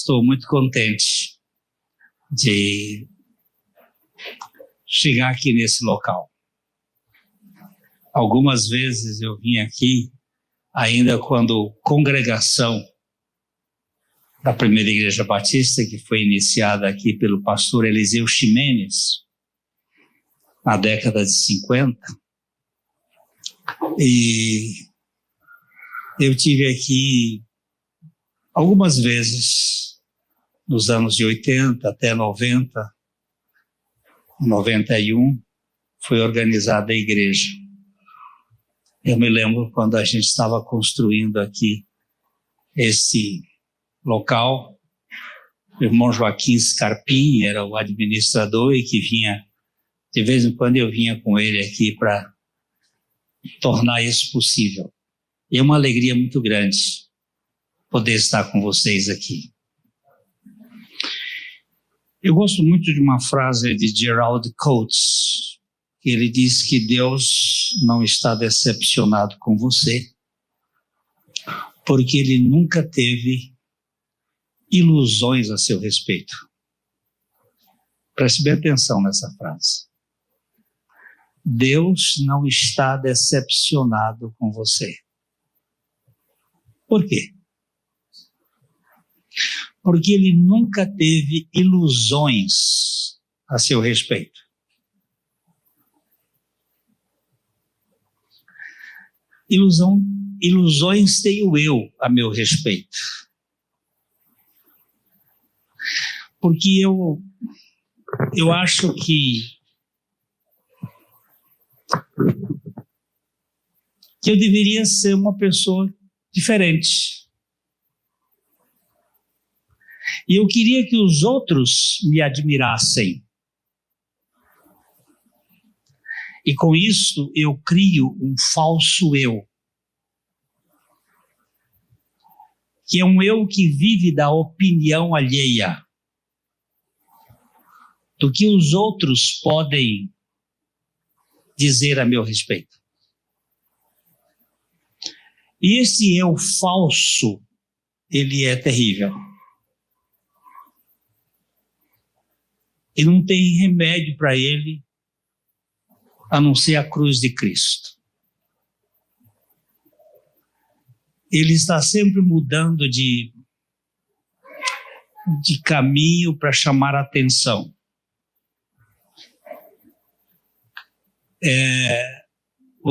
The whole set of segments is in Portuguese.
estou muito contente de chegar aqui nesse local. Algumas vezes eu vim aqui, ainda quando congregação da Primeira Igreja Batista, que foi iniciada aqui pelo pastor Eliseu Ximenes, na década de 50, e eu tive aqui algumas vezes, nos anos de 80 até 90, 91, foi organizada a igreja. Eu me lembro quando a gente estava construindo aqui esse local, o irmão Joaquim Scarpim era o administrador e que vinha, de vez em quando eu vinha com ele aqui para tornar isso possível. E é uma alegria muito grande poder estar com vocês aqui. Eu gosto muito de uma frase de Gerald Coates, que ele diz que Deus não está decepcionado com você, porque Ele nunca teve ilusões a seu respeito. Preste bem atenção nessa frase. Deus não está decepcionado com você. Por quê? Porque Ele nunca teve ilusões a seu respeito. Ilusões tenho eu a meu respeito. Porque eu acho que eu deveria ser uma pessoa diferente. E eu queria que os outros me admirassem. E com isso eu crio um falso eu. Que é um eu que vive da opinião alheia. Do que os outros podem dizer a meu respeito. E esse eu falso, ele é terrível. E não tem remédio para ele, a não ser a cruz de Cristo. Ele está sempre mudando de caminho para chamar a atenção.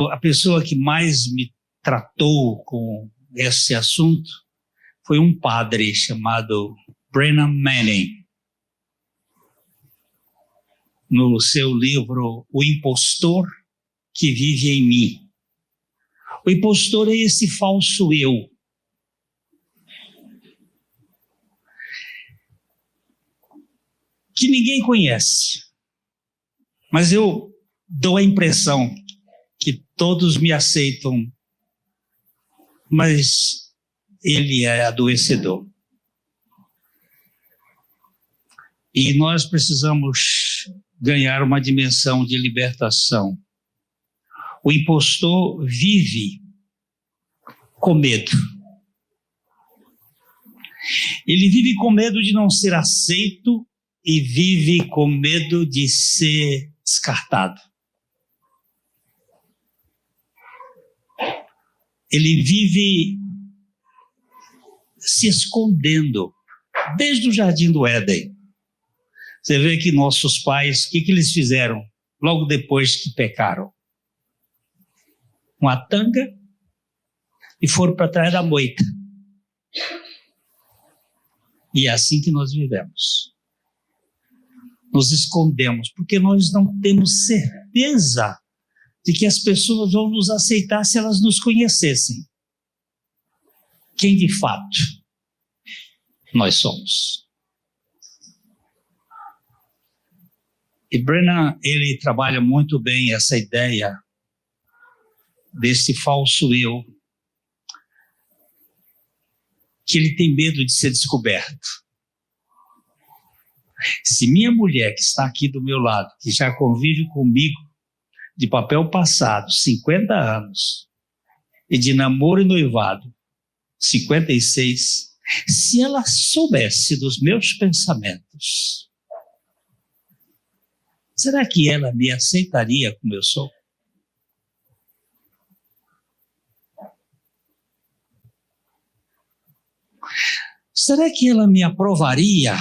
A pessoa que mais me tratou com esse assunto foi um padre chamado Brennan Manning. No seu livro O Impostor que Vive em Mim. O impostor é esse falso eu. Que ninguém conhece. Mas eu dou a impressão que todos me aceitam, mas ele é adoecedor. E nós precisamos ganhar uma dimensão de libertação. O impostor vive com medo. Ele vive com medo de não ser aceito e vive com medo de ser descartado. Ele vive se escondendo desde o Jardim do Éden. Você vê que nossos pais, o que eles fizeram logo depois que pecaram? Uma tanga e foram para trás da moita. E é assim que nós vivemos. Nos escondemos, porque nós não temos certeza de que as pessoas vão nos aceitar se elas nos conhecessem. Quem de fato nós somos. E Brennan, ele trabalha muito bem essa ideia desse falso eu, que ele tem medo de ser descoberto. Se minha mulher, que está aqui do meu lado, que já convive comigo de papel passado, 50 anos, e de namoro e noivado, 56, Se ela soubesse dos meus pensamentos, será que ela me aceitaria como eu sou? Será que ela me aprovaria?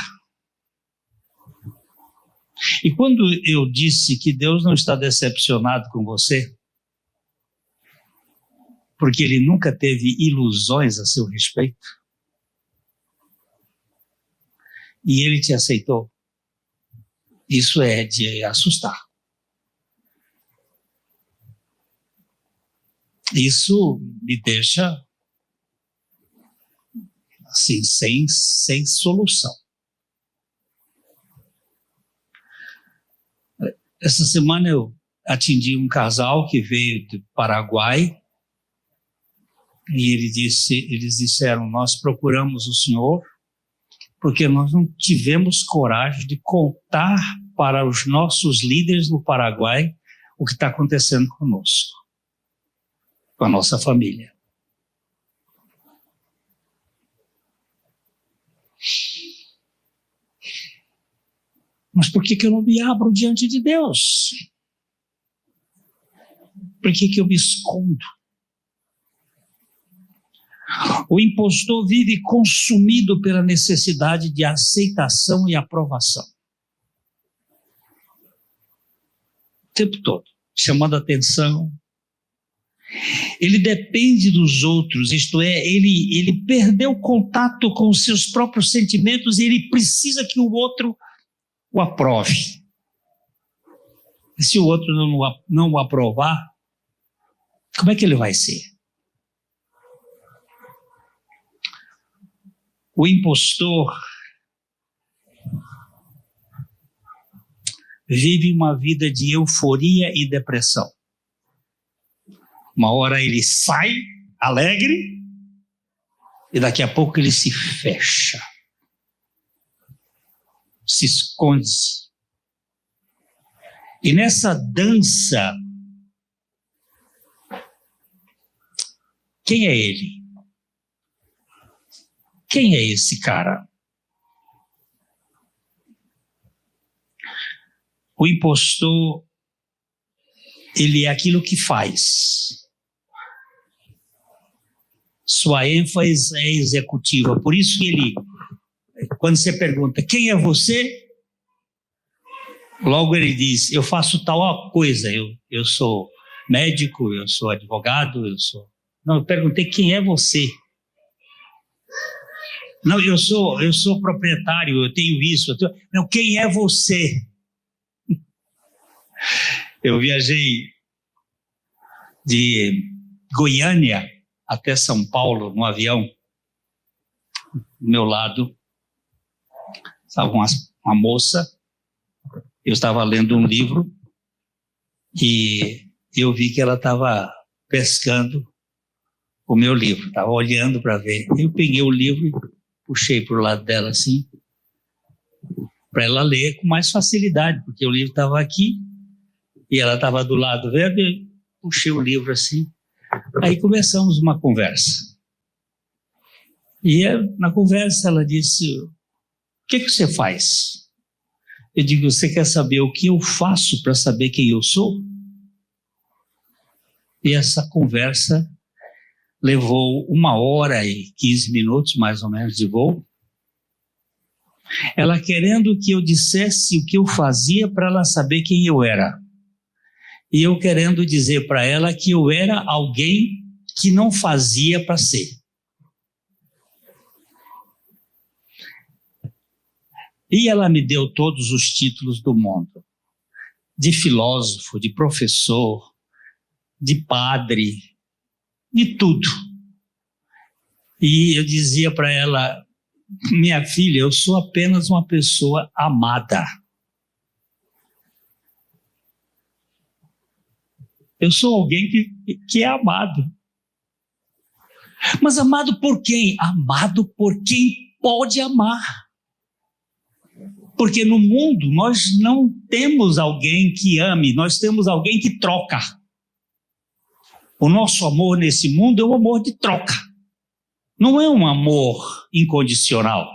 E quando eu disse que Deus não está decepcionado com você, porque Ele nunca teve ilusões a seu respeito, e Ele te aceitou, isso é de assustar. Isso me deixa assim, sem solução. Essa semana eu atendi um casal que veio do Paraguai e eles disseram, nós procuramos o senhor porque nós não tivemos coragem de contar para os nossos líderes no Paraguai o que está acontecendo conosco, com a nossa família. Mas por que eu não me abro diante de Deus? Por que eu me escondo? O impostor vive consumido pela necessidade de aceitação e aprovação. O tempo todo, chamando a atenção. Ele depende dos outros, isto é, ele perdeu o contato com os seus próprios sentimentos e ele precisa que o outro o aprove. E se o outro não o aprovar, como é que ele vai ser? O impostor vive uma vida de euforia e depressão. Uma hora ele sai alegre e daqui a pouco ele se fecha, se esconde. E nessa dança, quem é ele? Quem é esse cara? O impostor, ele é aquilo que faz. Sua ênfase é executiva. Por isso que ele, quando você pergunta, quem é você? Logo ele diz, eu faço tal coisa, eu sou médico, eu sou advogado, Não, eu perguntei, quem é você? Não, eu sou proprietário, eu tenho isso. Não, quem é você? Eu viajei de Goiânia até São Paulo no avião. Do meu lado estava uma moça, eu estava lendo um livro e eu vi que ela estava pescando o meu livro, estava olhando para ver. Eu peguei o livro e puxei para o lado dela assim, para ela ler com mais facilidade, porque o livro estava aqui e ela estava do lado verde, eu puxei o livro assim. Aí começamos uma conversa. E na conversa ela disse, o que você faz? Eu digo, você quer saber o que eu faço para saber quem eu sou? E essa conversa levou 1h15 mais ou menos de voo. Ela querendo que eu dissesse o que eu fazia para ela saber quem eu era. E eu querendo dizer para ela que eu era alguém que não fazia para ser. E ela me deu todos os títulos do mundo. De filósofo, de professor, de padre, de tudo. E eu dizia para ela, minha filha, eu sou apenas uma pessoa amada. Eu sou alguém que é amado. Mas amado por quem? Amado por quem pode amar. Porque no mundo nós não temos alguém que ame, nós temos alguém que troca. O nosso amor nesse mundo é um amor de troca. Não é um amor incondicional.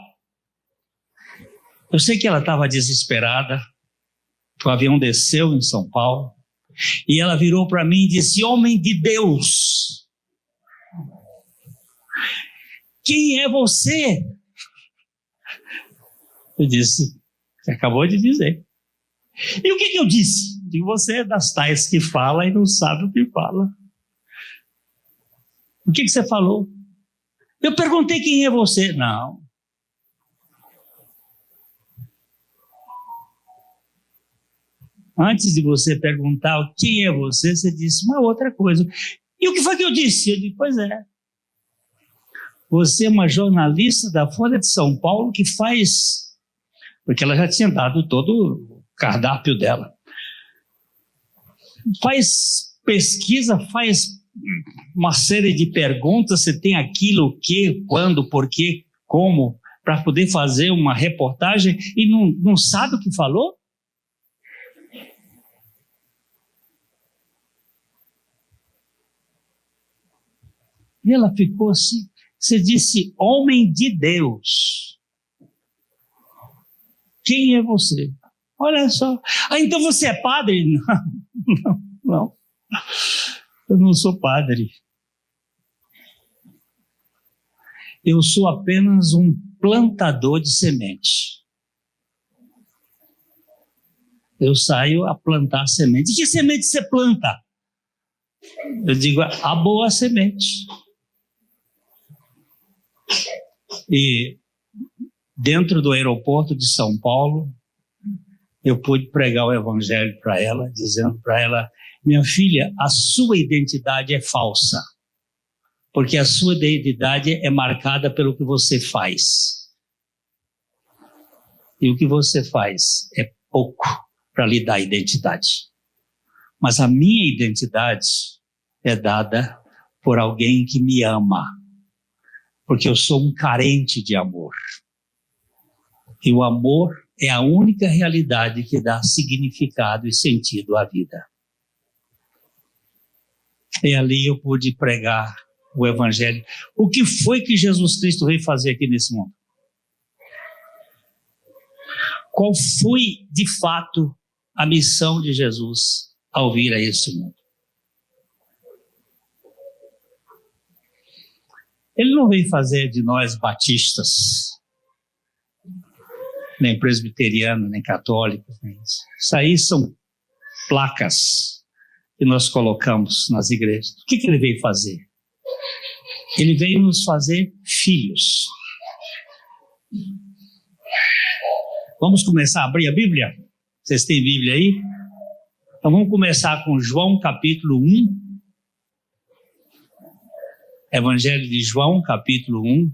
Eu sei que ela estava desesperada, o avião desceu em São Paulo, e ela virou para mim e disse: homem de Deus, quem é você? Eu disse: você acabou de dizer. E o que eu disse? Digo: você é das tais que fala e não sabe o que fala. O que você falou? Eu perguntei: quem é você? Não. Antes de você perguntar quem é você, você disse uma outra coisa. E o que foi que eu disse? Eu disse: pois é. Você é uma jornalista da Folha de São Paulo que faz... Porque ela já tinha dado todo o cardápio dela. Faz pesquisa, faz uma série de perguntas. Você tem aquilo, o quê, quando, por quê, como, para poder fazer uma reportagem e não sabe o que falou? E ela ficou assim. Você disse: homem de Deus, quem é você? Olha só. Ah, então você é padre? Não. Eu não sou padre. Eu sou apenas um plantador de semente. Eu saio a plantar semente. Que semente você planta? Eu digo: a boa semente. E dentro do aeroporto de São Paulo, eu pude pregar o evangelho para ela, dizendo para ela: minha filha, a sua identidade é falsa, porque a sua identidade é marcada pelo que você faz. E o que você faz é pouco para lhe dar identidade. Mas a minha identidade é dada por alguém que me ama, porque eu sou um carente de amor. E o amor é a única realidade que dá significado e sentido à vida. E ali eu pude pregar o evangelho. O que foi que Jesus Cristo veio fazer aqui nesse mundo? Qual foi, de fato, a missão de Jesus ao vir a esse mundo? Ele não veio fazer de nós batistas, nem presbiterianos, nem católicos. Nem isso. Isso aí são placas que nós colocamos nas igrejas. O que ele veio fazer? Ele veio nos fazer filhos. Vamos começar a abrir a Bíblia? Vocês têm Bíblia aí? Então vamos começar com João capítulo 1. Evangelho de João, capítulo 1.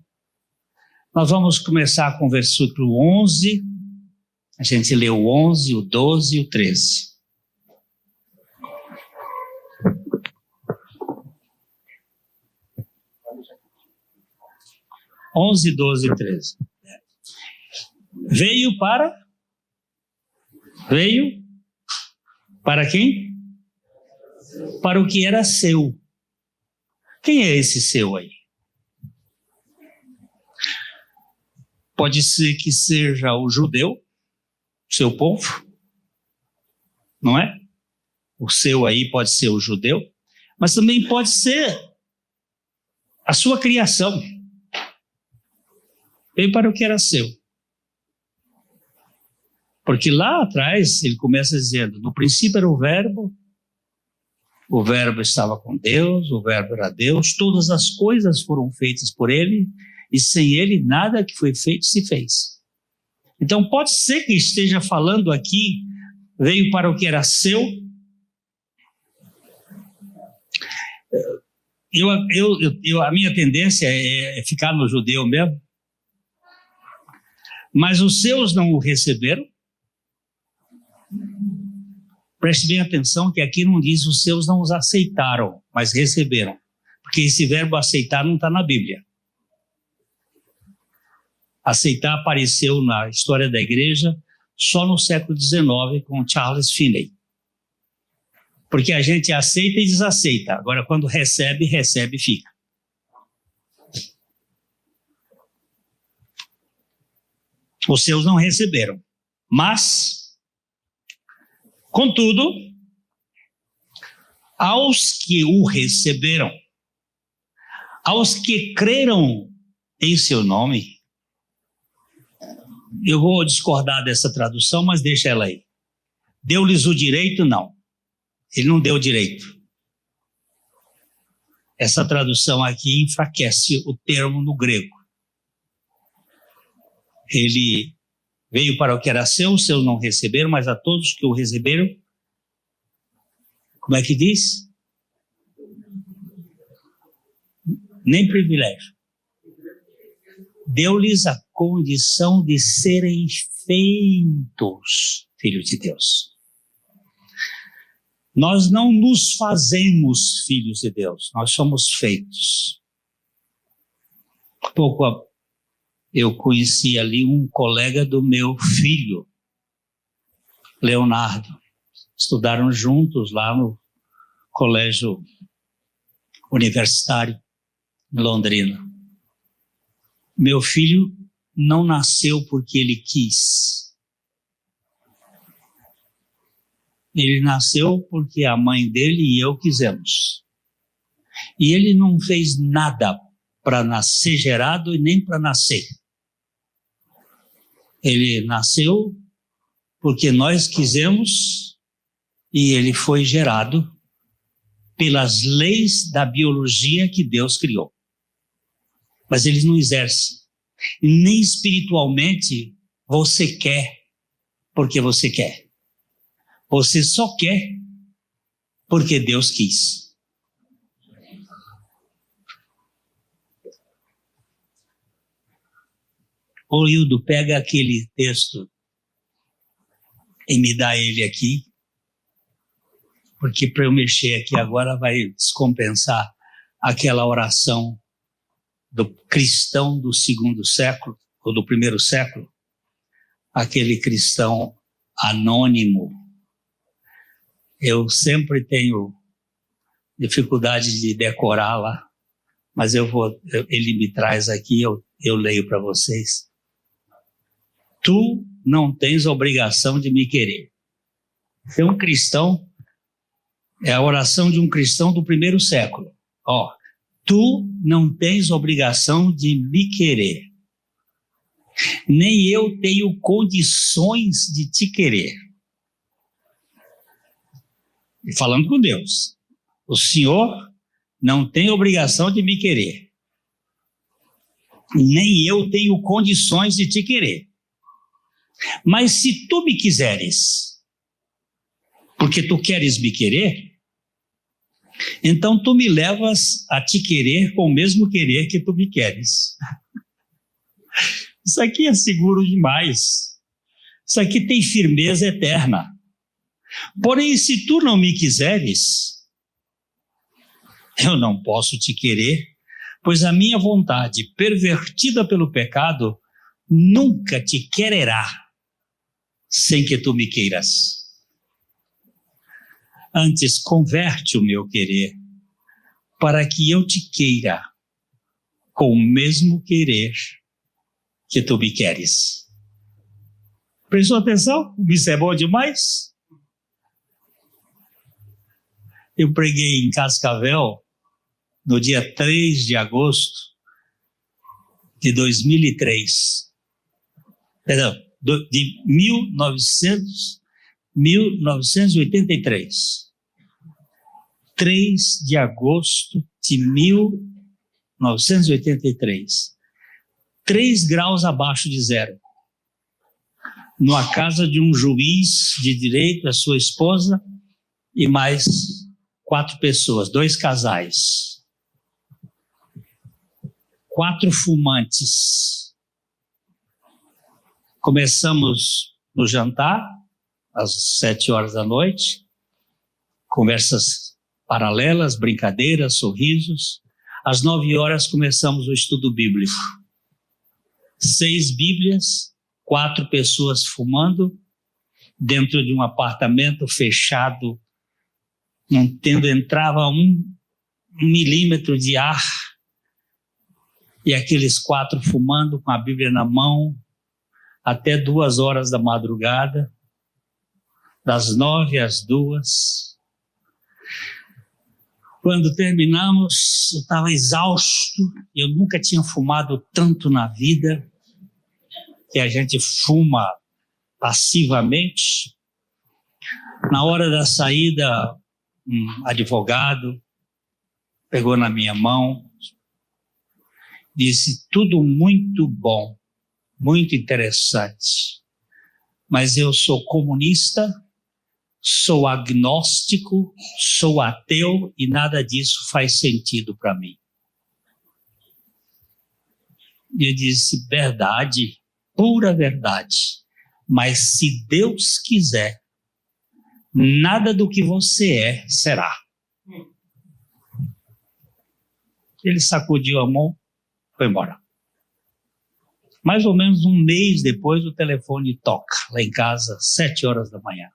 Nós vamos começar com o versículo 11. A gente lê o 11, o 12 e o 13. (11, 12 e 13). Veio para quem? Para o que era seu. Quem é esse seu aí? Pode ser que seja o judeu, seu povo, não é? O seu aí pode ser o judeu, mas também pode ser a sua criação. Veio para o que era seu. Porque lá atrás ele começa dizendo: no princípio era o verbo estava com Deus, o verbo era Deus, todas as coisas foram feitas por ele, e sem ele nada que foi feito se fez. Então pode ser que esteja falando aqui, veio para o que era seu. A minha tendência é ficar no judeu mesmo, mas os seus não o receberam. Preste bem atenção que aqui não diz os seus não os aceitaram, mas receberam. Porque esse verbo aceitar não está na Bíblia. Aceitar apareceu na história da igreja só no século XIX com Charles Finney. Porque a gente aceita e desaceita. Agora, quando recebe, fica. Os seus não receberam. Mas, contudo, aos que o receberam, aos que creram em seu nome, eu vou discordar dessa tradução, mas deixa ela aí. Deu-lhes o direito? Não. Ele não deu o direito. Essa tradução aqui enfraquece o termo no grego. Ele veio para o que era seu, os seus não receberam, mas a todos que o receberam, como é que diz? Nem privilégio. Deu-lhes a condição de serem feitos filhos de Deus. Nós não nos fazemos filhos de Deus, nós somos feitos. Pouco eu conheci ali um colega do meu filho, Leonardo. Estudaram juntos lá no colégio universitário em Londrina. Meu filho não nasceu porque ele quis. Ele nasceu porque a mãe dele e eu quisemos. E ele não fez nada para nascer gerado e nem para nascer. Ele nasceu porque nós quisemos e ele foi gerado pelas leis da biologia que Deus criou. Mas ele não exerce. Nem espiritualmente você quer porque você quer. Você só quer porque Deus quis. Ô Hildo, pega aquele texto e me dá ele aqui, porque para eu mexer aqui agora vai descompensar aquela oração do cristão do segundo século, ou do primeiro século, aquele cristão anônimo. Eu sempre tenho dificuldade de decorar lá, mas ele me traz aqui, eu leio para vocês. Tu não tens obrigação de me querer. Ser um cristão é a oração de um cristão do primeiro século. Ó, tu não tens obrigação de me querer. Nem eu tenho condições de te querer. E falando com Deus, o Senhor não tem obrigação de me querer. Nem eu tenho condições de te querer. Mas se tu me quiseres, porque tu queres me querer, então tu me levas a te querer com o mesmo querer que tu me queres. Isso aqui é seguro demais. Isso aqui tem firmeza eterna. Porém, se tu não me quiseres, eu não posso te querer, pois a minha vontade, pervertida pelo pecado, nunca te quererá sem que tu me queiras. Antes, converte o meu querer, para que eu te queira com o mesmo querer que tu me queres. Prestou atenção? Isso é bom demais? Eu preguei em Cascavel no dia 3 de agosto de 2003. Perdão, de 1983. 3 de agosto de 1983. 3 graus abaixo de zero. Numa casa de um juiz de direito, a sua esposa e mais 4 pessoas, 2 casais. 4 fumantes. Começamos no jantar, às 7 horas da noite, conversas paralelas, brincadeiras, sorrisos. Às 9 horas começamos o estudo bíblico. 6 Bíblias, 4 pessoas fumando, dentro de um apartamento fechado, entrava 1 milímetro de ar, e aqueles 4 fumando com a Bíblia na mão, até 2 horas da madrugada, das 9 às 2. Quando terminamos, eu estava exausto, eu nunca tinha fumado tanto na vida, que a gente fuma passivamente. Na hora da saída, um advogado pegou na minha mão, disse: tudo muito bom, muito interessante, mas eu sou comunista, sou agnóstico, sou ateu e nada disso faz sentido para mim. Eu disse: verdade, pura verdade, mas se Deus quiser, nada do que você é será. Ele sacudiu a mão, foi embora. Mais ou menos um mês depois, o telefone toca lá em casa, 7 horas da manhã.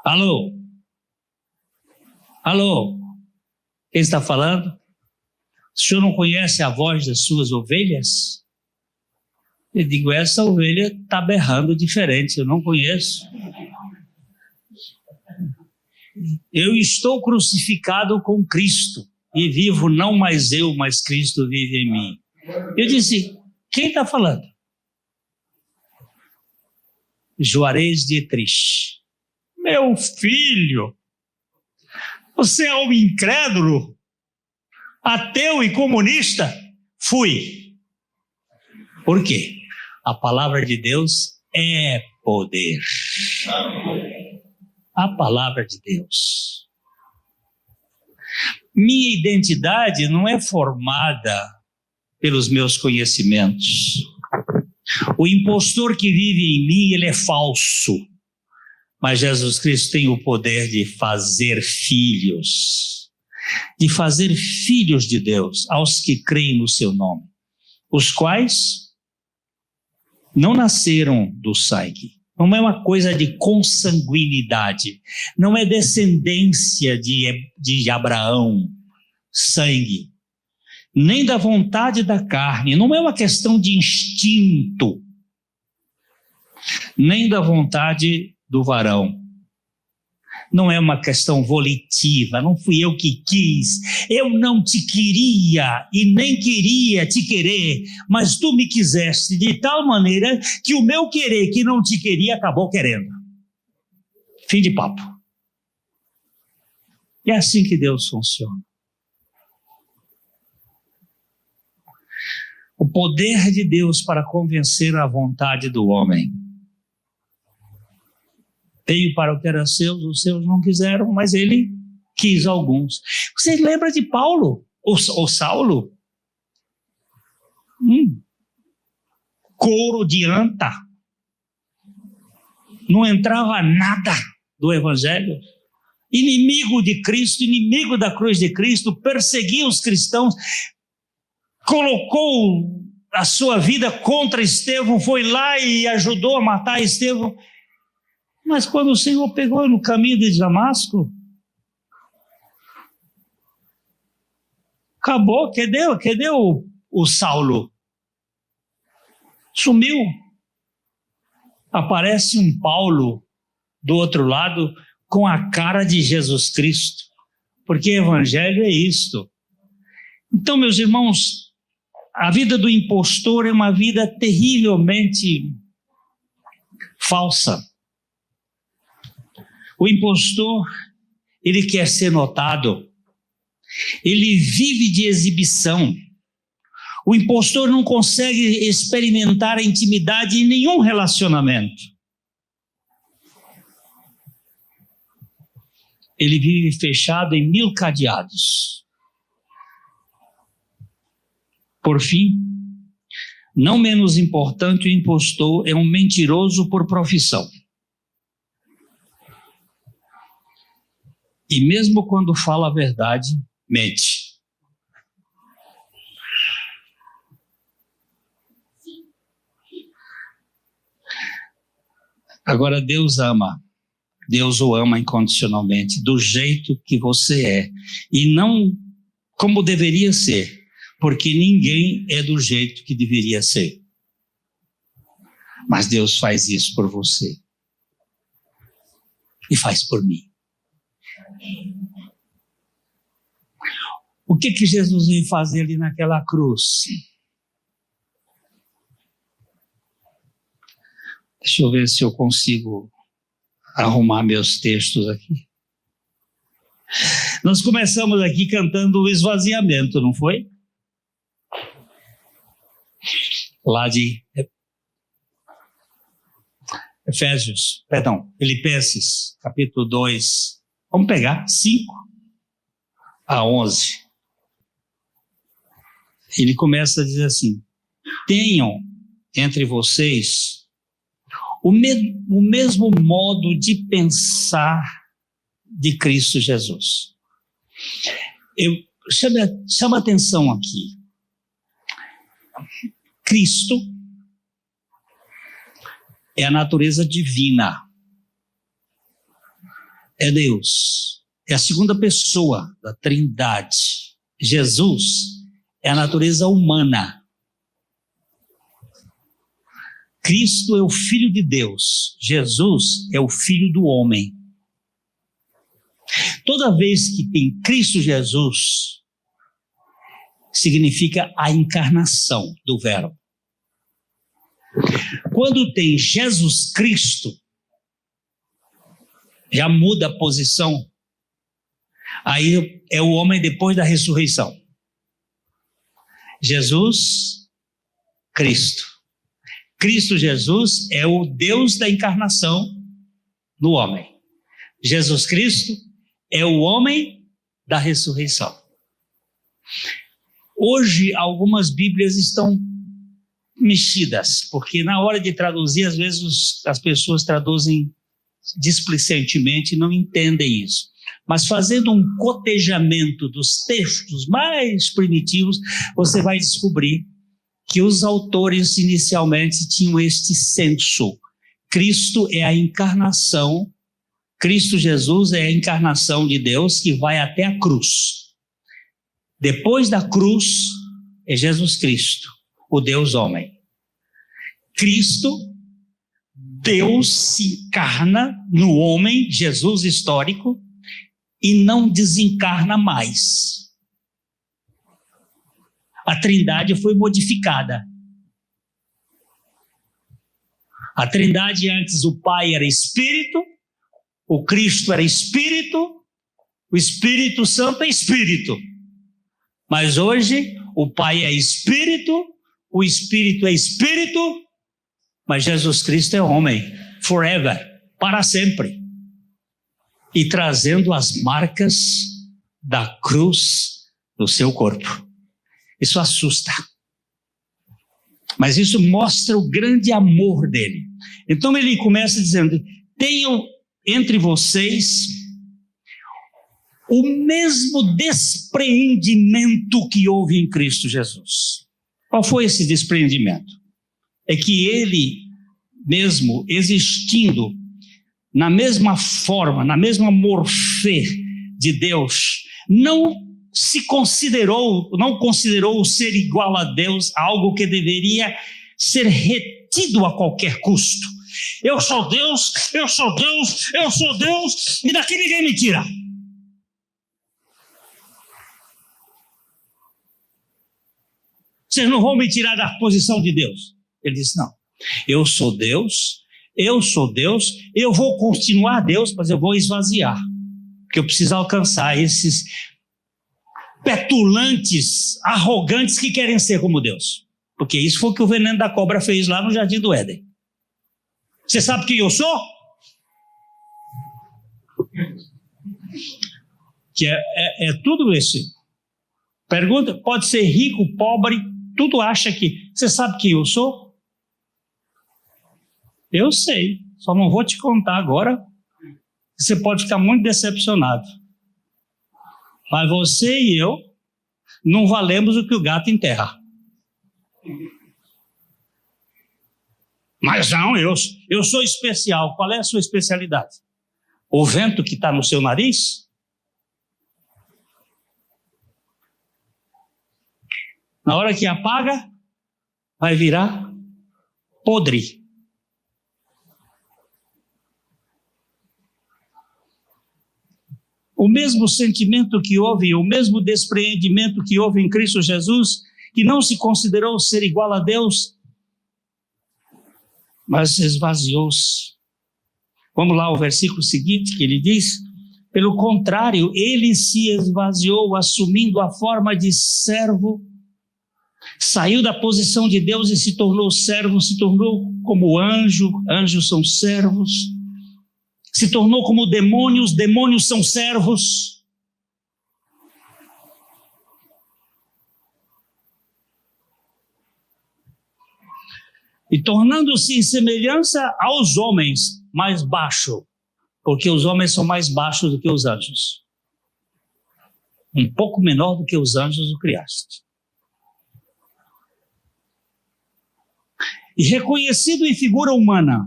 Alô? Alô? Quem está falando? O senhor não conhece a voz das suas ovelhas? Eu digo: essa ovelha está berrando diferente, eu não conheço. Eu estou crucificado com Cristo e vivo não mais eu, mas Cristo vive em mim. Eu disse: quem está falando? Juarez Dietrich. Meu filho, você é um incrédulo, ateu e comunista? Fui. Por quê? A palavra de Deus é poder. A palavra de Deus. Minha identidade não é formada pelos meus conhecimentos. O impostor que vive em mim, ele é falso. Mas Jesus Cristo tem o poder de fazer filhos. De fazer filhos de Deus aos que creem no seu nome. Os quais não nasceram do sangue. Não é uma coisa de consanguinidade. Não é descendência de Abraão, sangue. Nem da vontade da carne. Não é uma questão de instinto. Nem da vontade do varão. Não é uma questão volitiva. Não fui eu que quis. Eu não te queria e nem queria te querer, mas tu me quiseste de tal maneira que o meu querer que não te queria acabou querendo. Fim de papo. É assim que Deus funciona. O poder de Deus para convencer a vontade do homem. Veio para o que era seus, os seus não quiseram, mas ele quis alguns. Você lembra de Paulo? Ou Saulo? Couro de anta. Não entrava nada do evangelho. Inimigo de Cristo, inimigo da cruz de Cristo, perseguia os cristãos, colocou a sua vida contra Estevão, foi lá e ajudou a matar Estevão. Mas quando o Senhor pegou no caminho de Damasco, acabou, cadê o Saulo? Sumiu. Aparece um Paulo do outro lado com a cara de Jesus Cristo, porque evangelho é isto. Então, meus irmãos, a vida do impostor é uma vida terrivelmente falsa. O impostor, ele quer ser notado, ele vive de exibição. O impostor não consegue experimentar a intimidade em nenhum relacionamento. Ele vive fechado em 1000 cadeados. Por fim, não menos importante, o impostor é um mentiroso por profissão. E mesmo quando fala a verdade, mente. Agora, Deus ama. Deus o ama incondicionalmente, do jeito que você é. E não como deveria ser, porque ninguém é do jeito que deveria ser. Mas Deus faz isso por você. E faz por mim. O que Jesus veio fazer ali naquela cruz? Deixa eu ver se eu consigo arrumar meus textos aqui. Nós começamos aqui cantando o esvaziamento, não foi? Lá de Filipenses, capítulo 2. Vamos pegar 5 a 11. Ele começa a dizer assim: tenham entre vocês o mesmo modo de pensar de Cristo Jesus. Chama atenção aqui. Cristo é a natureza divina. É Deus. É a segunda pessoa da Trindade. Jesus é a natureza humana. Cristo é o Filho de Deus. Jesus é o Filho do homem. Toda vez que tem Cristo Jesus, significa a encarnação do Verbo. Quando tem Jesus Cristo, já muda a posição. Aí é o homem depois da ressurreição. Jesus, Cristo. Cristo Jesus é o Deus da encarnação no homem. Jesus Cristo é o homem da ressurreição. Hoje, algumas Bíblias estão mexidas, porque na hora de traduzir, às vezes as pessoas traduzem displicentemente e não entendem isso. Mas fazendo um cotejamento dos textos mais primitivos, você vai descobrir que os autores inicialmente tinham este senso. Cristo é a encarnação, Cristo Jesus é a encarnação de Deus que vai até a cruz. Depois da cruz é Jesus Cristo, o Deus homem. Cristo, Deus se encarna no homem, Jesus histórico, e não desencarna mais. A Trindade foi modificada. A Trindade antes, o Pai era Espírito, o Cristo era Espírito, o Espírito Santo é Espírito. Mas hoje, o Pai é Espírito, o Espírito é Espírito, mas Jesus Cristo é homem, forever, para sempre. E trazendo as marcas da cruz no seu corpo. Isso assusta. Mas isso mostra o grande amor dele. Então ele começa dizendo: tenham entre vocês o mesmo despreendimento que houve em Cristo Jesus. Qual foi esse despreendimento? É que ele mesmo existindo na mesma forma, na mesma morfê de Deus, não considerou o ser igual a Deus algo que deveria ser retido a qualquer custo. Eu sou Deus, eu sou Deus, eu sou Deus, e daqui ninguém me tira. Vocês não vão me tirar da posição de Deus. Ele disse: não, eu sou Deus, eu vou continuar Deus, mas eu vou esvaziar, porque eu preciso alcançar esses petulantes, arrogantes que querem ser como Deus, porque isso foi o que o veneno da cobra fez lá no Jardim do Éden. Você sabe quem eu sou? Que é tudo isso. Pergunta, pode ser rico, pobre, tudo acha que... Você sabe quem eu sou? Eu sei, só não vou te contar agora. Você pode ficar muito decepcionado. Mas você e eu não valemos o que o gato enterra. Mas não, eu sou especial. Qual é a sua especialidade? O vento que está no seu nariz? Na hora que apaga, vai virar podre. O mesmo sentimento que houve, o mesmo despreendimento que houve em Cristo Jesus, que não se considerou ser igual a Deus, mas esvaziou-se. Vamos lá ao versículo seguinte, que ele diz: pelo contrário, ele se esvaziou, assumindo a forma de servo, saiu da posição de Deus e se tornou servo, se tornou como anjo, anjos são servos, se tornou como demônios, demônios são servos. E tornando-se em semelhança aos homens, mais baixo, porque os homens são mais baixos do que os anjos. Um pouco menor do que os anjos o criaste. E reconhecido em figura humana,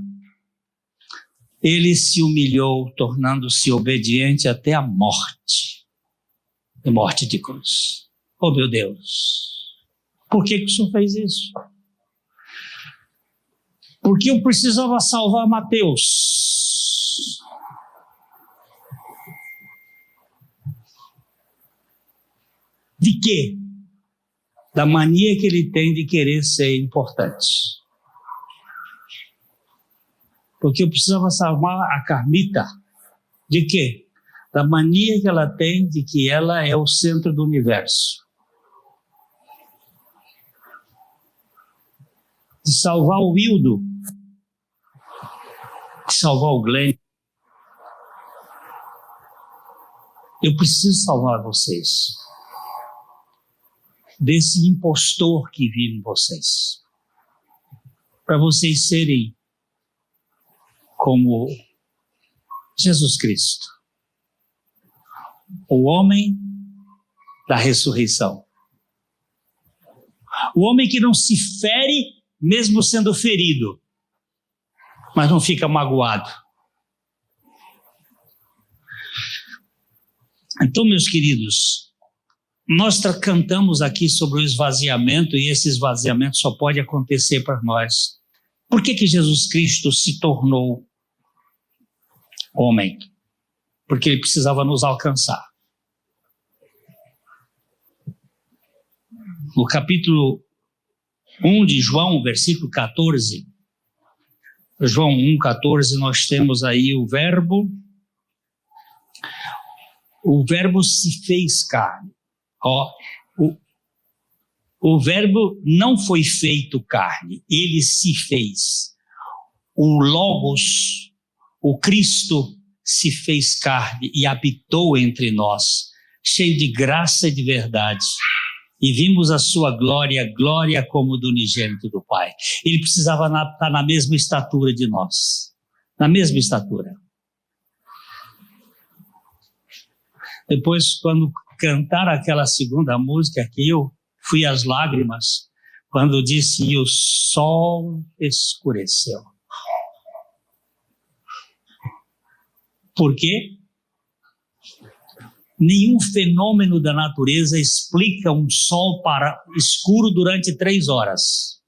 ele se humilhou, tornando-se obediente até a morte. A morte de cruz. Oh, meu Deus! Por que o Senhor fez isso? Porque eu precisava salvar Mateus. De quê? Da mania que ele tem de querer ser importante. Porque eu precisava salvar a Carmita. De quê? Da mania que ela tem de que ela é o centro do universo. De salvar o Wildo. De salvar o Glenn. Eu preciso salvar vocês. Desse impostor que vive em vocês. Para vocês serem como Jesus Cristo, o homem da ressurreição. O homem que não se fere mesmo sendo ferido, mas não fica magoado. Então, meus queridos, nós cantamos aqui sobre o esvaziamento, e esse esvaziamento só pode acontecer para nós. Por que Jesus Cristo se tornou homem? Porque ele precisava nos alcançar. No capítulo 1 de João, versículo 14, João 1,14, nós temos aí o verbo se fez carne. O verbo não foi feito carne, ele se fez. O Logos, o Cristo, se fez carne e habitou entre nós, cheio de graça e de verdade. E vimos a sua glória, glória como do unigênito do Pai. Ele precisava estar na mesma estatura de nós. Na mesma estatura. Depois, quando cantaram aquela segunda música aqui, eu fui às lágrimas, quando disse: e o sol escureceu. Por quê? Nenhum fenômeno da natureza explica um sol escuro durante 3 horas.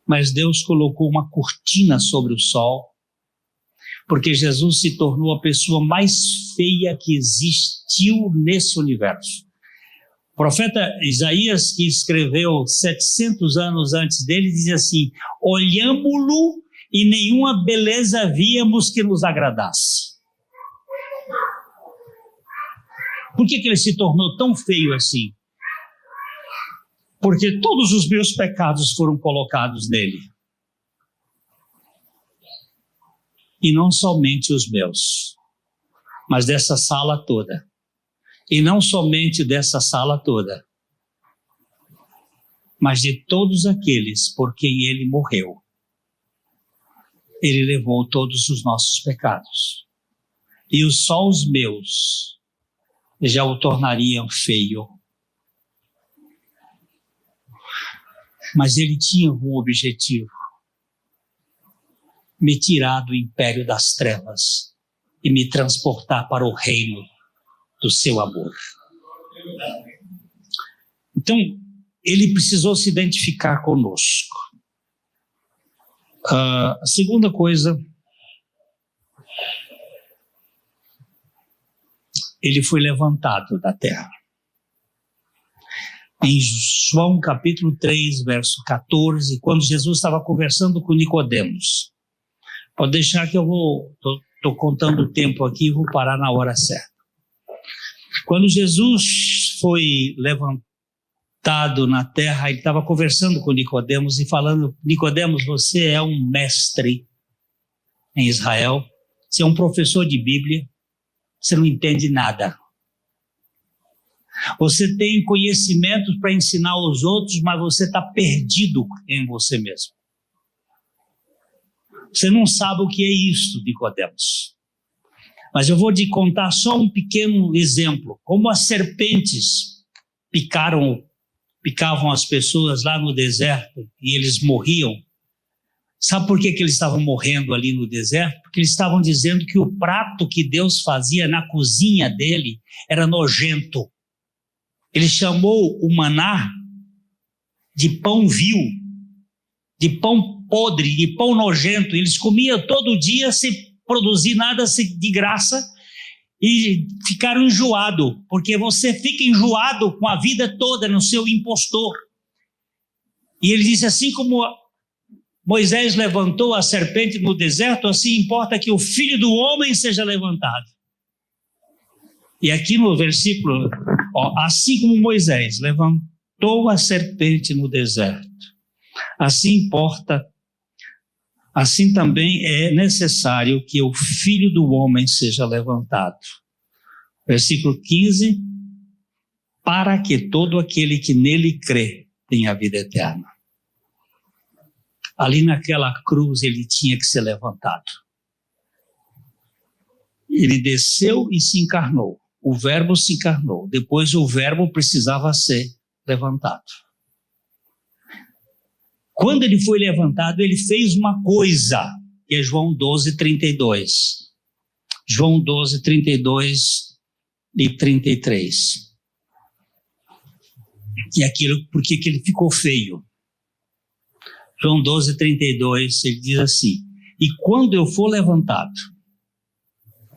Mas Deus colocou uma cortina sobre o sol, porque Jesus se tornou a pessoa mais feia que existiu nesse universo. O profeta Isaías, que escreveu 700 anos antes dele, dizia assim: olhámo-lo e nenhuma beleza víamos que nos agradasse. Por que ele se tornou tão feio assim? Porque todos os meus pecados foram colocados nele. E não somente os meus, mas dessa sala toda. E não somente dessa sala toda, mas de todos aqueles por quem ele morreu. Ele levou todos os nossos pecados. E só os meus já o tornariam feio. Mas ele tinha um objetivo: me tirar do império das trevas e me transportar para o reino do seu amor. Então, ele precisou se identificar conosco. A segunda coisa, ele foi levantado da terra. Em João capítulo 3, verso 14, quando Jesus estava conversando com Nicodemos. Pode deixar que eu estou contando o tempo aqui e vou parar na hora certa. Quando Jesus foi levantado na terra, ele estava conversando com Nicodemos e falando: Nicodemos, você é um mestre em Israel, você é um professor de Bíblia, você não entende nada. Você tem conhecimentos para ensinar aos outros, mas você está perdido em você mesmo. Você não sabe o que é isso, Nicodemos. Mas eu vou te contar só um pequeno exemplo. Como as serpentes picavam as pessoas lá no deserto e eles morriam. Sabe por que eles estavam morrendo ali no deserto? Porque eles estavam dizendo que o prato que Deus fazia na cozinha dele era nojento. Ele chamou o maná de pão vil, de pão podre, de pão nojento. Eles comiam todo dia sem produzir nada de graça e ficaram enjoados, porque você fica enjoado com a vida toda no seu impostor. E ele disse: assim como Moisés levantou a serpente no deserto, assim importa que o Filho do Homem seja levantado. E aqui no versículo, assim como Moisés levantou a serpente no deserto, assim importa, assim também é necessário que o Filho do Homem seja levantado. Versículo 15, para que todo aquele que nele crê tenha a vida eterna. Ali naquela cruz ele tinha que ser levantado. Ele desceu e se encarnou. O verbo se encarnou. Depois o verbo precisava ser levantado. Quando ele foi levantado, ele fez uma coisa, que é João 12, 32. João 12, 32 e 33. E aquilo, por que ele ficou feio? João 12, 32, ele diz assim: e quando eu for levantado,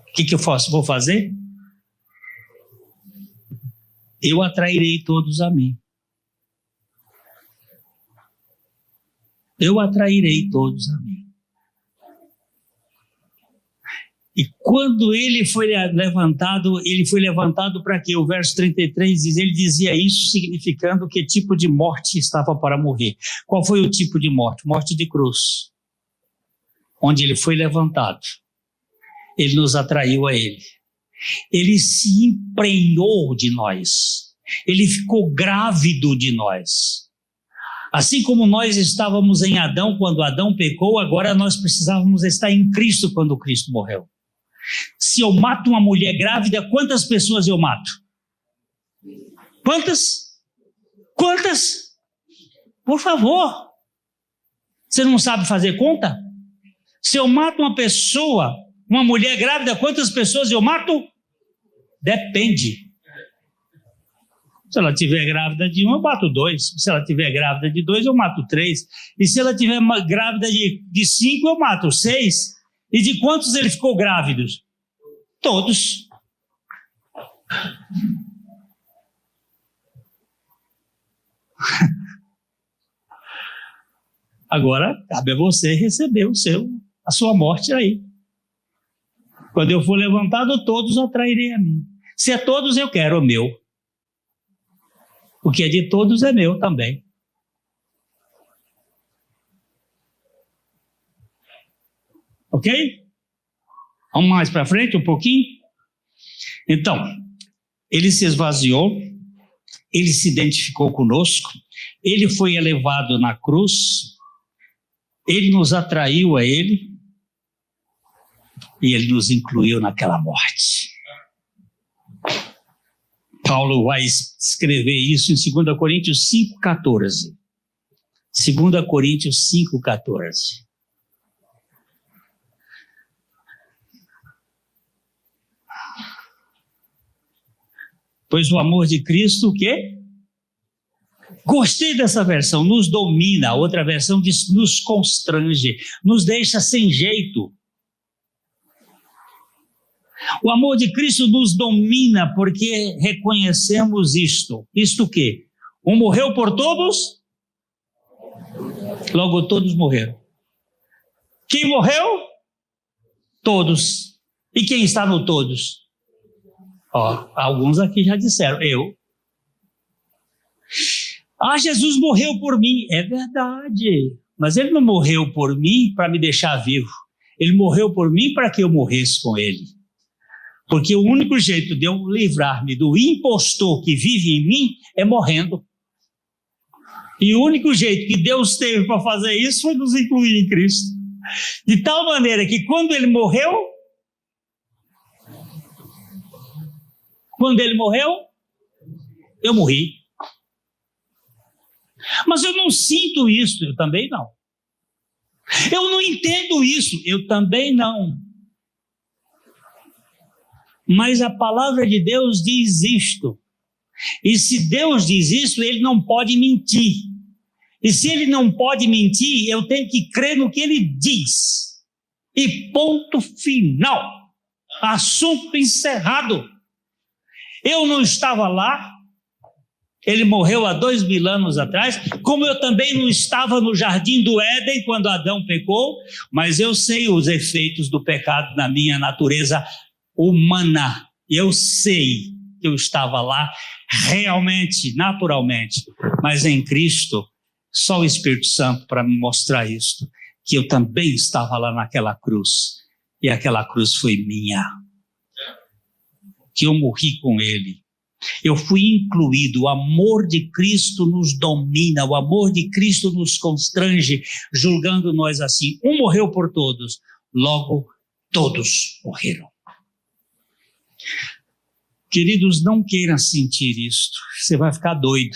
o que eu vou fazer? Eu atrairei todos a mim. Eu atrairei todos a mim. E quando ele foi levantado para quê? O verso 33 diz, ele dizia isso significando que tipo de morte estava para morrer. Qual foi o tipo de morte? Morte de cruz. Onde ele foi levantado. Ele nos atraiu a ele. Ele se emprenhou de nós. Ele ficou grávido de nós. Assim como nós estávamos em Adão quando Adão pecou, agora nós precisávamos estar em Cristo quando Cristo morreu. Se eu mato uma mulher grávida, quantas pessoas eu mato? Quantas? Quantas? Por favor. Você não sabe fazer conta? Se eu mato uma pessoa, uma mulher grávida, quantas pessoas eu mato? Depende. Se ela estiver grávida de 1, eu mato 2. Se ela estiver grávida de 2, eu mato 3. E se ela estiver grávida de 5, eu mato 6. E de quantos ele ficou grávido? Todos. Agora, cabe a você receber a sua morte aí. Quando eu for levantado, todos atrairei a mim. Se é todos, eu quero o meu. O que é de todos é meu também. Ok? Vamos mais para frente um pouquinho? Então, ele se esvaziou, ele se identificou conosco, ele foi elevado na cruz, ele nos atraiu a ele e ele nos incluiu naquela morte. Paulo vai escrever isso em 2 Coríntios 5,14. 2 Coríntios 5,14. Pois o amor de Cristo, o quê? Gostei dessa versão, nos domina. A outra versão diz nos constrange, nos deixa sem jeito. O amor de Cristo nos domina porque reconhecemos isto. Isto o quê? Um morreu por todos, logo todos morreram. Quem morreu? Todos. E quem está no todos? Alguns aqui já disseram, eu. Jesus morreu por mim. É verdade. Mas ele não morreu por mim para me deixar vivo. Ele morreu por mim para que eu morresse com ele. Porque o único jeito de eu livrar-me do impostor que vive em mim é morrendo. E o único jeito que Deus teve para fazer isso foi nos incluir em Cristo. De tal maneira que quando ele morreu, eu morri. Mas eu não sinto isso, eu também não. Eu não entendo isso, eu também não. Mas a palavra de Deus diz isto. E se Deus diz isso, ele não pode mentir. E se ele não pode mentir, eu tenho que crer no que ele diz. E ponto final. Assunto encerrado. Eu não estava lá. Ele morreu há 2000 anos atrás, como eu também não estava no jardim do Éden quando Adão pecou, mas eu sei os efeitos do pecado na minha natureza humana. Eu sei que eu estava lá realmente, naturalmente, mas em Cristo, só o Espírito Santo para me mostrar isto, que eu também estava lá naquela cruz, e aquela cruz foi minha, que eu morri com ele. Eu fui incluído, o amor de Cristo nos domina, o amor de Cristo nos constrange, julgando nós assim. Um morreu por todos, logo todos morreram. Queridos, não queiram sentir isto, você vai ficar doido.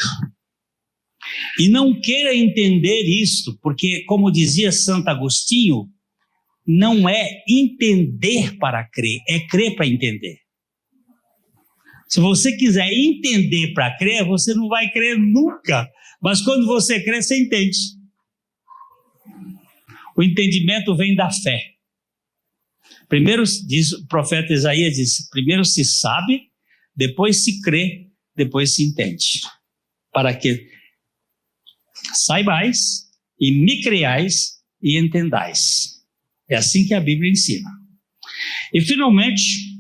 E não queira entender isto, porque, como dizia Santo Agostinho, não é entender para crer, é crer para entender. Se você quiser entender para crer, você não vai crer nunca. Mas quando você crê, você entende. O entendimento vem da fé. Primeiro, diz, o profeta Isaías diz, primeiro se sabe, depois se crê, depois se entende. Para que saibais e me creais e entendais. É assim que a Bíblia ensina. E finalmente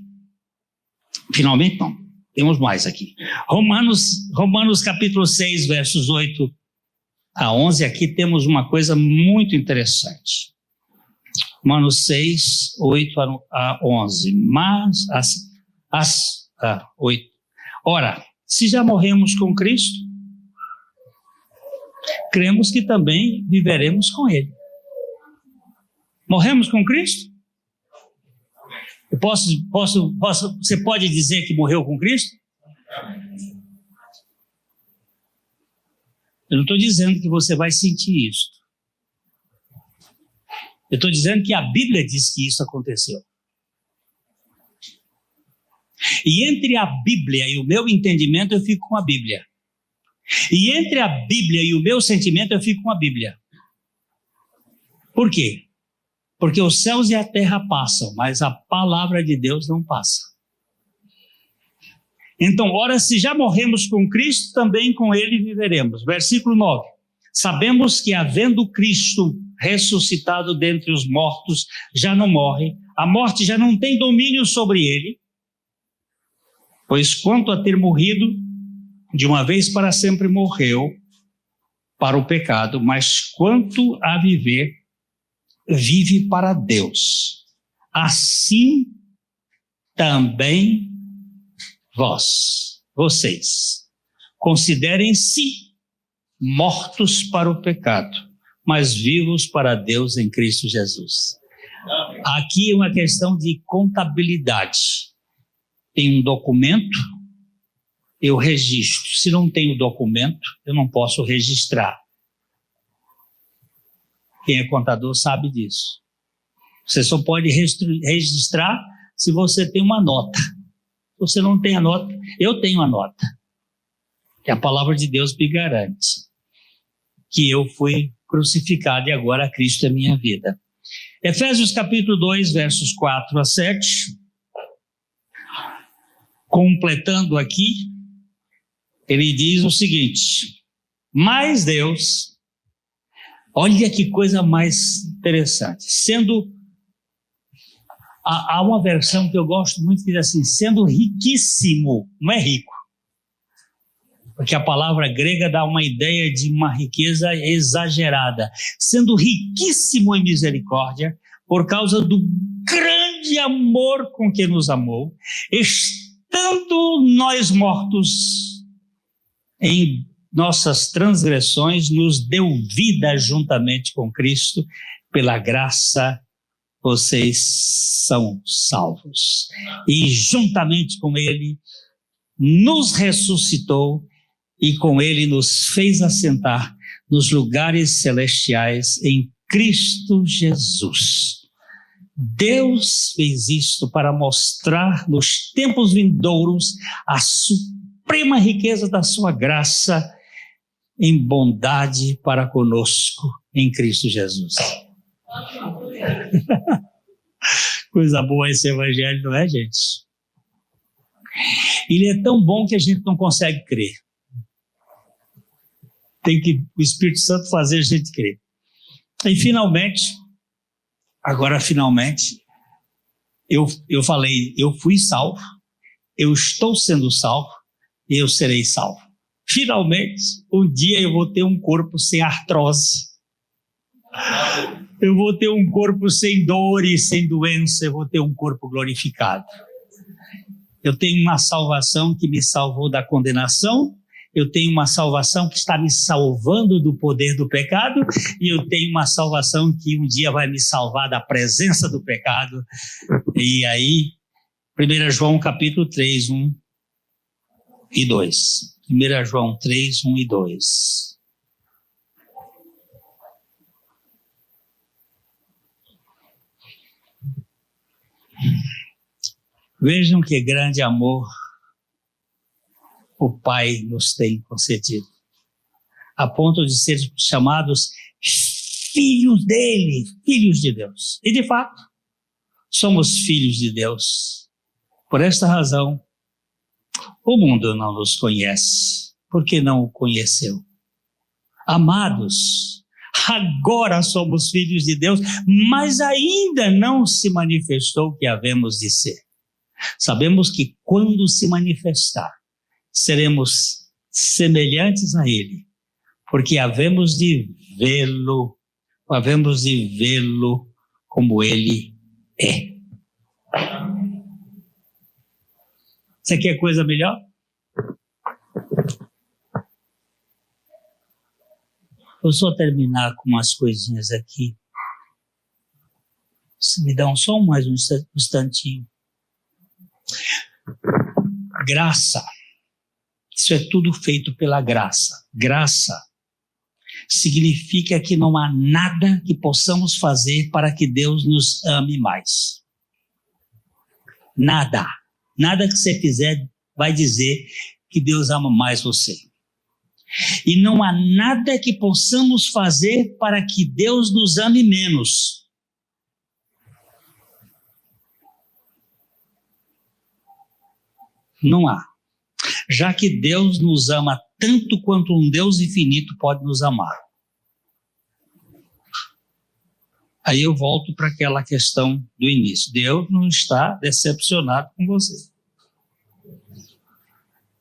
não. Temos mais aqui. Romanos capítulo 6, versos 8 a 11. Aqui temos uma coisa muito interessante. Romanos 6, 8 a 11. Mas, 8. Ora, se já morremos com Cristo, cremos que também viveremos com Ele. Morremos com Cristo? Você pode dizer que morreu com Cristo? Eu não estou dizendo que você vai sentir isso. Eu estou dizendo que a Bíblia diz que isso aconteceu. E entre a Bíblia e o meu entendimento, eu fico com a Bíblia. E entre a Bíblia e o meu sentimento, eu fico com a Bíblia. Por quê? Porque os céus e a terra passam, mas a palavra de Deus não passa. Então, ora, se já morremos com Cristo, também com Ele viveremos. Versículo 9. Sabemos que, havendo Cristo ressuscitado dentre os mortos, já não morre, a morte já não tem domínio sobre Ele, pois quanto a ter morrido, de uma vez para sempre morreu para o pecado, mas quanto a viver, vive para Deus. Assim também vocês, considerem-se mortos para o pecado, mas vivos para Deus em Cristo Jesus. Aqui é uma questão de contabilidade. Tem um documento, eu registro. Se não tem o documento, eu não posso registrar. Quem é contador sabe disso. Você só pode registrar se você tem uma nota. Se você não tem a nota, eu tenho a nota. E a palavra de Deus me garante que eu fui crucificado e agora Cristo é minha vida. Efésios capítulo 2, versos 4 a 7. Completando aqui, ele diz o seguinte: mas Deus, olha que coisa mais interessante, há uma versão que eu gosto muito que diz assim, sendo riquíssimo, não é rico, porque a palavra grega dá uma ideia de uma riqueza exagerada, sendo riquíssimo em misericórdia, por causa do grande amor com que nos amou, estando nós mortos em nossas transgressões, nos deu vida juntamente com Cristo, pela graça vocês são salvos. E juntamente com Ele nos ressuscitou e com Ele nos fez assentar nos lugares celestiais em Cristo Jesus. Deus fez isto para mostrar nos tempos vindouros a suprema riqueza da sua graça em bondade para conosco em Cristo Jesus. Coisa boa esse evangelho, não é, gente? Ele é tão bom que a gente não consegue crer. Tem que o Espírito Santo fazer a gente crer. E finalmente, eu falei, eu fui salvo, eu estou sendo salvo e eu serei salvo. Finalmente, um dia eu vou ter um corpo sem artrose. Eu vou ter um corpo sem dor e sem doença, eu vou ter um corpo glorificado. Eu tenho uma salvação que me salvou da condenação, eu tenho uma salvação que está me salvando do poder do pecado, e eu tenho uma salvação que um dia vai me salvar da presença do pecado. E aí, 1 João capítulo 3, 1 e 2. 1 João 3, 1 e 2. Vejam que grande amor o Pai nos tem concedido, a ponto de ser chamados filhos dele, filhos de Deus. E de fato, somos filhos de Deus. Por esta razão, o mundo não nos conhece, porque não o conheceu. Amados, agora somos filhos de Deus, mas ainda não se manifestou o que havemos de ser. Sabemos que quando se manifestar, seremos semelhantes a Ele, porque havemos de vê-lo como Ele é. Você quer coisa melhor? Vou só terminar com umas coisinhas aqui. Se me dão só mais um instantinho. Graça. Isso é tudo feito pela graça. Graça significa que não há nada que possamos fazer para que Deus nos ame mais. Nada. Nada que você fizer vai dizer que Deus ama mais você. E não há nada que possamos fazer para que Deus nos ame menos. Não há. Já que Deus nos ama tanto quanto um Deus infinito pode nos amar. Aí eu volto para aquela questão do início. Deus não está decepcionado com você.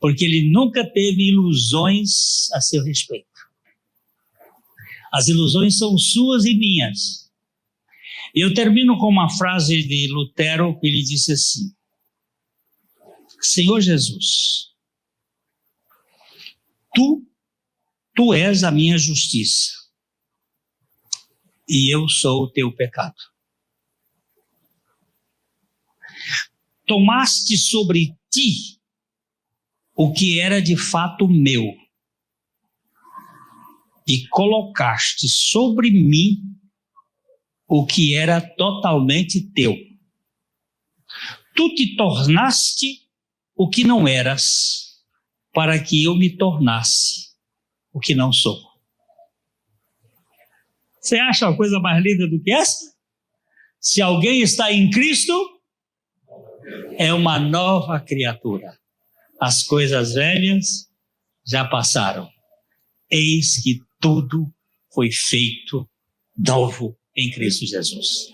Porque Ele nunca teve ilusões a seu respeito. As ilusões são suas e minhas. E eu termino com uma frase de Lutero, que ele disse assim: Senhor Jesus, Tu és a minha justiça, e eu sou o teu pecado. Tomaste sobre ti o que era de fato meu, e colocaste sobre mim o que era totalmente teu. Tu te tornaste o que não eras, para que eu me tornasse o que não sou. Você acha uma coisa mais linda do que essa? Se alguém está em Cristo, é uma nova criatura. As coisas velhas já passaram. Eis que tudo foi feito novo em Cristo Jesus.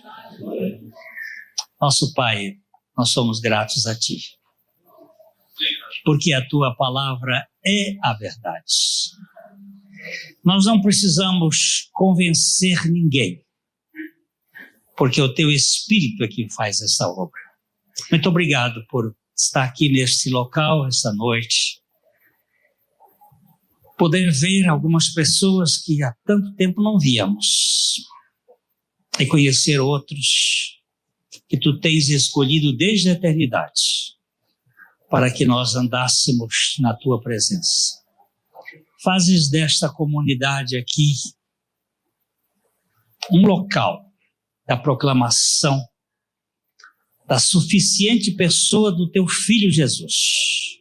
Nosso Pai, nós somos gratos a Ti, porque a Tua palavra é a verdade. Nós não precisamos convencer ninguém, porque o Teu Espírito é quem faz essa obra. Muito obrigado por estar aqui neste local, esta noite. Poder ver algumas pessoas que há tanto tempo não víamos. E conhecer outros que Tu tens escolhido desde a eternidade, para que nós andássemos na Tua presença. Fazes desta comunidade aqui um local da proclamação da suficiente pessoa do Teu Filho Jesus,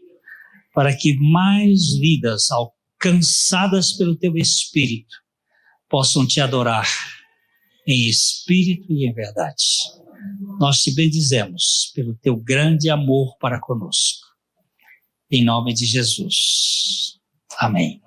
para que mais vidas alcançadas pelo Teu Espírito possam Te adorar em espírito e em verdade. Nós Te bendizemos pelo Teu grande amor para conosco. Em nome de Jesus. Amém.